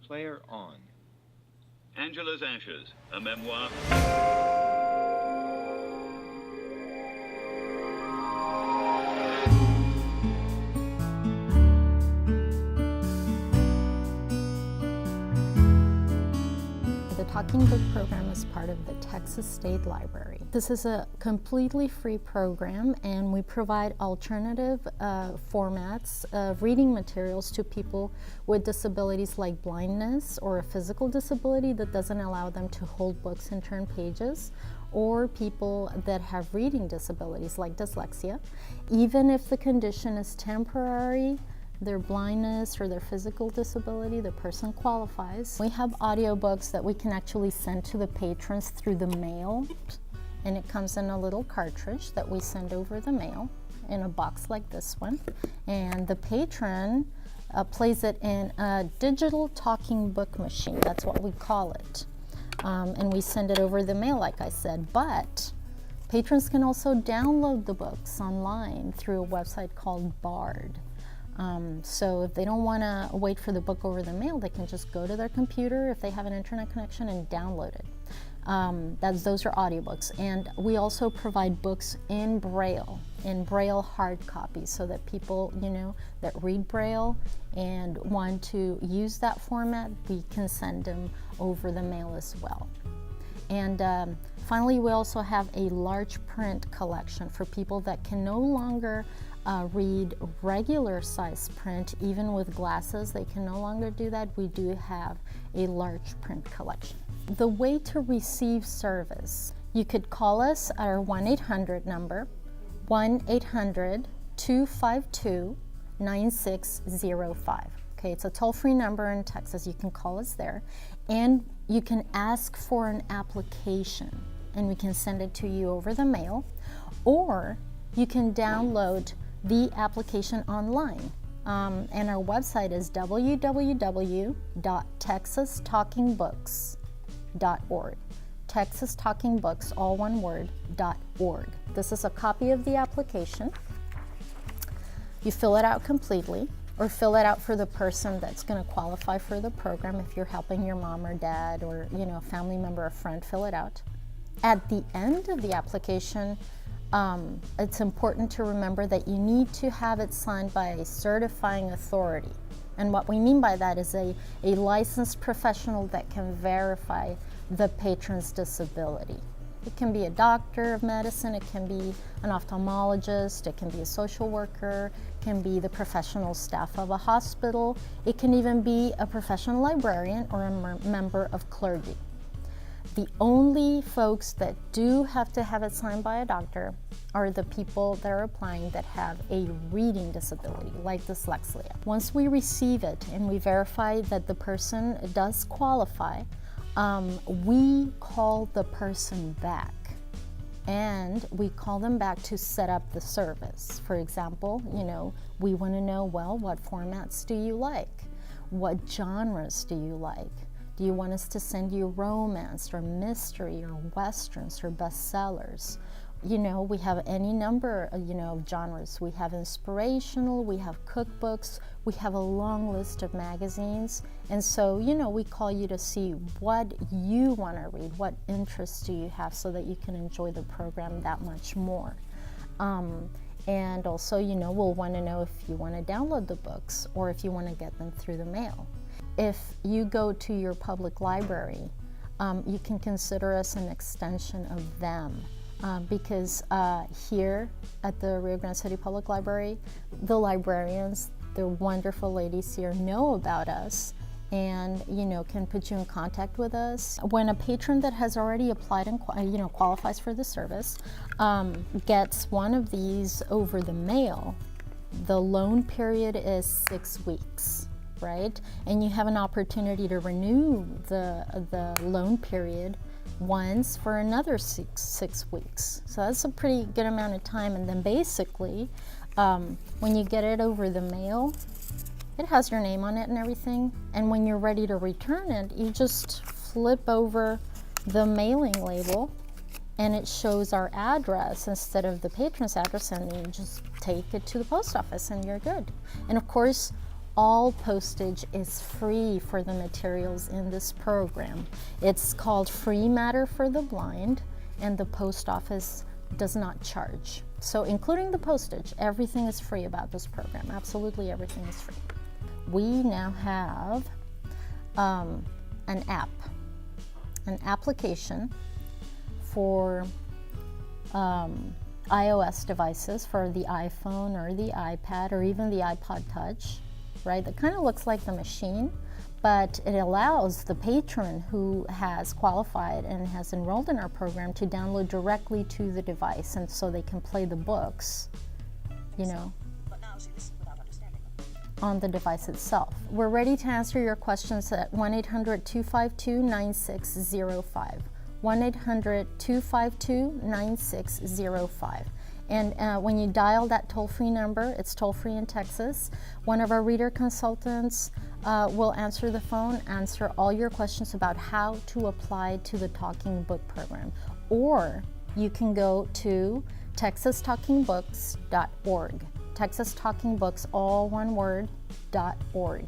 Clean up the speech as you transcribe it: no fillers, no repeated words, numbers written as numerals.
Player on. Angela's Ashes, a memoir. The Talking Book program is part of the Texas State Library. This is a completely free program, and we provide alternative formats of reading materials to people with disabilities like blindness or a physical disability that doesn't allow them to hold books and turn pages, or people that have reading disabilities like dyslexia. Even if the condition is temporary, their blindness or their physical disability, the person qualifies. We have audiobooks that we can actually send to the patrons through the mail, and it comes in a little cartridge that we send over the mail in a box like this one. And the patron plays it in a digital talking book machine. That's what we call it. And we send it over the mail, like I said. But patrons can also download the books online through a website called Bard. So if they don't want to wait for the book over the mail, they can just go to their computer if they have an internet connection and download it. Those are audiobooks. And we also provide books in Braille hard copies, so that people, that read Braille and want to use that format, we can send them over the mail as well. And finally, we also have a large print collection for people that can no longer read regular size print. Even with glasses, they can no longer do that. We do have a large print collection. The way to receive service, you could call us at our 1-800 number, 1-800-252-9605. Okay, it's a toll-free number in Texas. You can call us there, and you can ask for an application, and we can send it to you over the mail, or you can download the application online. And our website is www.texastalkingbooks.org. Texas Talking Books, all one word, .org. This is a copy of the application. You fill it out completely, or fill it out for the person that's going to qualify for the program. If you're helping your mom or dad, or a family member or friend, fill it out. At the end of the application, it's important to remember that you need to have it signed by a certifying authority. And what we mean by that is a licensed professional that can verify the patron's disability. It can be a doctor of medicine, it can be an ophthalmologist, it can be a social worker, it can be the professional staff of a hospital, it can even be a professional librarian or a member of clergy. The only folks that do have to have it signed by a doctor are the people that are applying that have a reading disability, like dyslexia. Once we receive it and we verify that the person does qualify, we call the person back, and we call them back to set up the service. For example, we want to know, well, what formats do you like? What genres do you like? Do you want us to send you romance or mystery or westerns or bestsellers? We have any number of genres. We have inspirational, we have cookbooks, we have a long list of magazines. And so, we call you to see what you want to read, what interests do you have, so that you can enjoy the program that much more. And also, we'll want to know if you want to download the books or if you want to get them through the mail. If you go to your public library, you can consider us an extension of them. Because here at the Rio Grande City Public Library, the librarians, the wonderful ladies here, know about us and can put you in contact with us. When a patron that has already applied and qualifies for the service gets one of these over the mail, the loan period is 6 weeks. Right? And you have an opportunity to renew the loan period once for another six weeks. So that's a pretty good amount of time. And then basically, when you get it over the mail, it has your name on it and everything. And when you're ready to return it, you just flip over the mailing label and it shows our address instead of the patron's address, and you just take it to the post office and you're good. And of course, all postage is free for the materials in this program. It's called Free Matter for the Blind, and the post office does not charge. So including the postage, everything is free about this program. Absolutely everything is free. We now have an application for iOS devices, for the iPhone or the iPad or even the iPod Touch, right? That kind of looks like the machine, but it allows the patron who has qualified and has enrolled in our program to download directly to the device, and so they can play the books, you know, on the device itself. We're ready to answer your questions at 1-800-252-9605. 1-800-252-9605. And when you dial that toll-free number, it's toll-free in Texas, one of our reader consultants will answer the phone, answer all your questions about how to apply to the Talking Book program. Or you can go to texastalkingbooks.org. Texas Talking Books, all one word, .org.